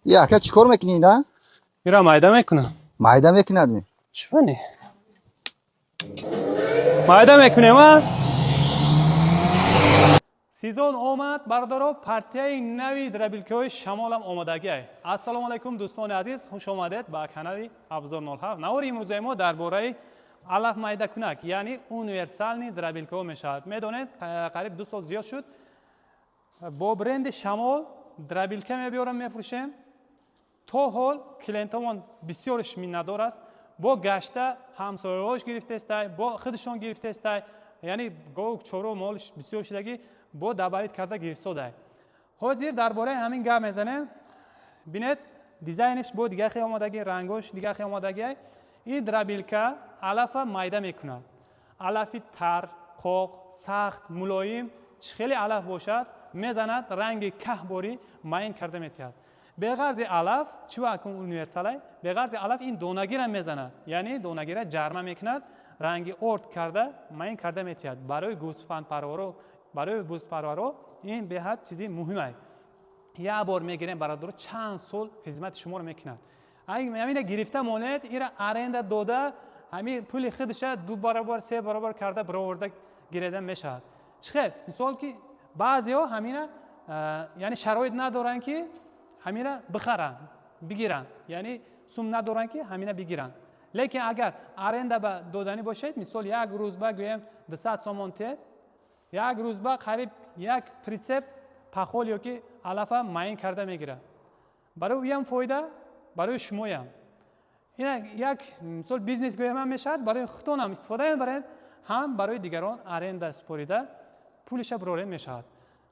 яка чикор мекини на? میرم майда میکنم. майда мекинад ми. چونه؟ майда میکنیم ها؟ سیزن آمد بردارو پارتیای نوی دربیلکه‌های شمال هم آمادگی است. السلام علیکم دوستان عزیز، خوش آمدید به کانال ابزار 07. نوار امروز ما درباره علف майда کنک یعنی اونیورسال دربیلکه میشود. میدونید قریب 2 سال زیاد شد با برند شمال دربیلکه میبرم میفروشیم. تا حال کلینتمون بسیارش میندار است. با گشته همسایه‌هاش گرفته است، با خودشون گرفته است، یعنی گوگ چورو مالش بسیار شدگی با دبایت کرده گرفت شده. حاضر درباره همین گپ میزنه. ببینید دیزاینش با دیگه خیلی آمادگی، رنگش دیگه خیلی آمادگی. این دربیلکه علف майда میکنه. علف تر، قوق، سخت، ملایم، خیلی علف باشد میزند رنگ کهباری معین کرده میتید. به غرض علف چی واکن اونیورسالی؟ به غرض علف این دونگی را میزند، یعنی دونگی را جرمه میکند، رنگ ارد کرده معین کرده میتید. برای گوسفند پرورو این به حد چیزی مهمه. یک بار میگیریم برادر چند سال خدمت شما رو میکند. همین گرفته مونید ایرا ارنده داده همین پول خودش 2 برابر 3 برابر کرده برآورده گیرده میشد. چخیر مثال که بعضیا همینا یعنی شرایط ندارن که همینا بخرن بگیرن، یعنی سوم ندارن که همینا بگیرن. لیکن اگر ارنده به دادنی باشید مثال یک روز با گویم 200 سوم ته، یک روز با قریب یک پریسپ پخول یا که علف معین کرده میگیره. برای اویم فایده برای شما این یک مثال بیزنس گویم هم میشد، برای خودتون هم استفاده برید، هم برای دیگران ارنده سپریده پولش برآورده میشود.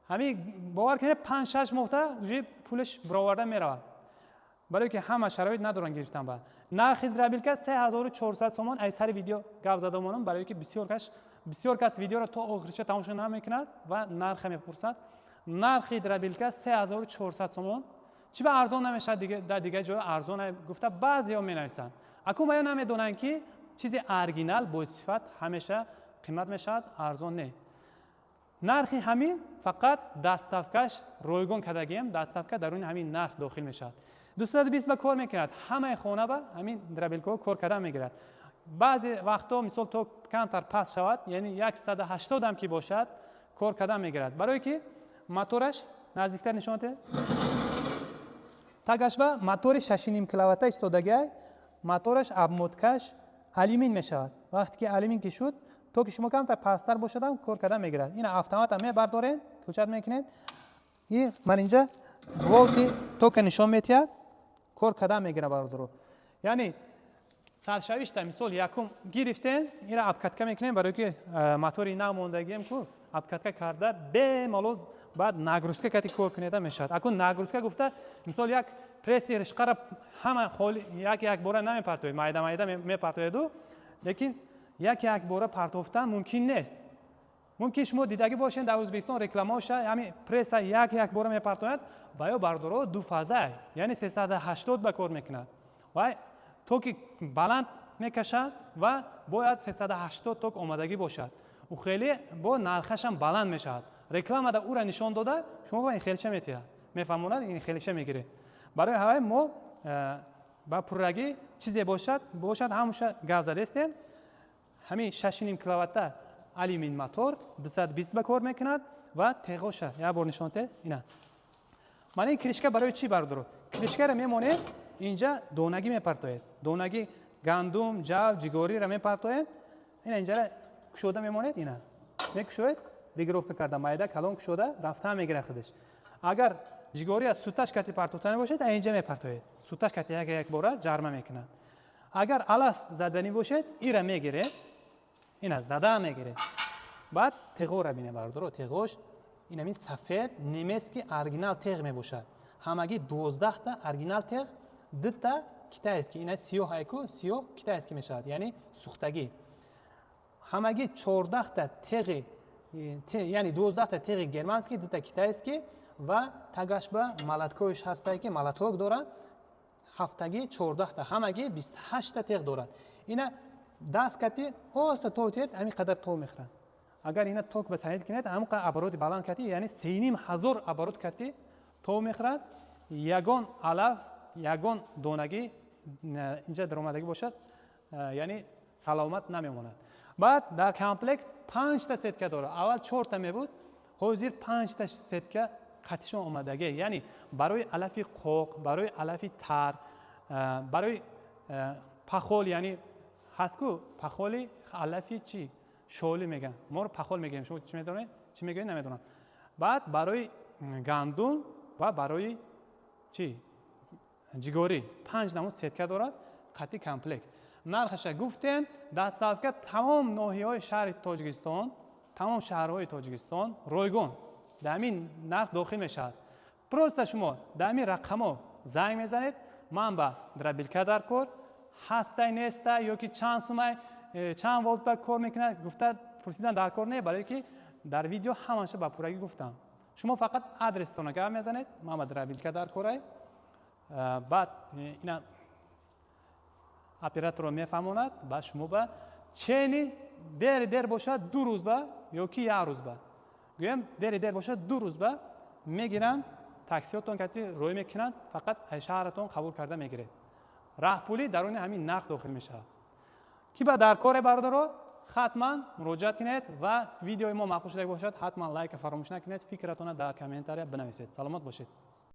همین باور کنید 5-6 ماه تا پولش برآورده میره. برای که همه شرایط ندارن گرفتن با نرخ دربیلکه 3400 سوم. ای سر ویدیو گپ زدمونم برای که بسیار کس ویدیو را تا آخرش تماشا نمیکند و نرخ میپرسد. نرخ دربیلکه 3400 سوم. چی به ارزان نمیشه دیگه، در دیگه جای ارزان گفته بعضیا مینویسن. اكو بیان نمیدونن که چیز اورجینال با صفت همیشه قیمت میشد، ارزان نه. نرخ همین فقط دستافکش رایگان کردگیم، دستافکه درون همین نرخ داخل میشد. 220 به کار میکند، همه خانه به همین دربیلکه کار کردن میگیرد. بعضی وقتا مثال تو کمتر پس شود، یعنی 180 هم که باشد کار کردن میگیرد. برای که موتورش نزدیکتر نشانته تاگش به موتور 6.5 کیلووات ایستادگی، موتورش ابمودکش آلومین میشود. وقتی که آلومین که شد تو که شما کمتر پستر باشدم کار کردن میگیرد. این اتومات هم میبردارین کلچت میکنید. این من اینجا ولتی تو که نشان میتید کار کردن میگیره برادرو. یعنی سرشویش تا مثال یکم گرفتین این ابکتکه میکنین برای که موتوری نموندگی هم کو ابکتکه کرده به مالو بعد نگروسکه کتی کار کنیده میشد. اكون نگروسکه گفته مثال یک پرسی رشقه همه خالی یک باره نمیپرتوید، майда میپرتوید، لیکن یک باره پرتوفتن ممکن نیست. ممکن شما دیدگی باشین در ازبکستان رکلاماش همین پرس یک باره میپرتوید و یا بردارو 2 فازه یعنی 380 به کار میکند و توک بلند میکشد و باید 380 توک آمادگی باشد و خیلی با نرخش هم بلند میشود. رکلام در او را نشان داده شما با این خیلیشه میتید میفهمونید این خیلیشه میگیره. برای همه ما با پررگی چیزی باشد همونش گپ زده استیم. همین 6.5 کیلووات آلومین موتور 220 به کار میکند و تیغش یک بار نشانته اینا. من این کلیشکه برای چی بردارم؟ کلیشکه را میمونید اینجا دونگی میپرتوید، دونگی گندم، جو، جگاری را میپرتوید. این اینجا را کشوده میمونید اینا میکشوید ریگروف کرده майда کلان کشوده رفته میگیره خودش. اگر جگاری از سوتش کتی پرتوتنی باشید اینجا میپرتوید، سوتش کتی یک بار جرمه میکنه. اگر علف زدنی باشید این را میگیره، اینا زده میگیره. بعد تیغو را بینه بردارو تیغوش این همین سفید نیمست که اورجینال تیغ میباشد. همگی 12 تا اورجینال تیغ، 2 تا کیتایسکی، اینا 30 کیتایسکی میشد یعنی سوختگی. همگی 14 تا تیغ یعنی 12 تا تیغ گرمانسکی، 2 تا کیتایسکی و تاگش به مالاتکوش هسته که مالاتوک دارن. هفتگی 14 تا همگی 28 تا تیغ دارد. اینا دست کتی اوست توتید همین قدر تو میخرن. اگر اینا توک به سهیل کنید همون قدر ابرود بلند کتی یعنی 3,500 ابرود کتی تو میخرد. ягон алаф ягон донагӣ اینجا در اومدگی باشد یعنی سلامت نمیماند. بعد در کامپلکت 5 تا ستکه داره. اول 4 تا می بود، حاضر 5 تا ستکه قطعشون اومدگی، یعنی برای علف قوق، برای علف تر، برای پخول، یعنی هسکو پخولی علفی چی شولی میگن، ما رو پخول میگیم، شما چی میدونید چی میگین نمیدونم. بعد برای گندم و برای چی جگوری 5 نمود ستکه دارد قطعی کامپلکت. نرخش گفتیم دستاوکه تمام ناحیه‌های شهر تاجیکستان، تمام شهرهای تاجیکستان رایگان در همین نرخ داخل میشود. پروست شما در همین رقم‌ها زنگ میزنید، من با درابیلکا در کار هسته نیسته یا که چند سومه چند ولت با کار میکنه گفته پرسیدن در کار نه، برای که در ویدیو همانش با پورگی گفتم. شما فقط آدرس تون میزنید، من با درابیلکا در کاره. بعد اینا اپراتور رو میفهموند، بعد شما با چینی دیر باشد 2 روز با یا که 1 روز با گویم دیر باشد 2 روز با میگیرن تاکسیاتون که روی میکنند، فقط شهرتون قبول کرده میگیره. راه پولی درون همین نرخ داخل میشه. کی با در کار برادرها حتما مراجعه کنید و ویدیوی ما معقول شده باشد حتما لایک فراموش نکنید، فکرتون در کامنت بنویسید. سلامت باشید.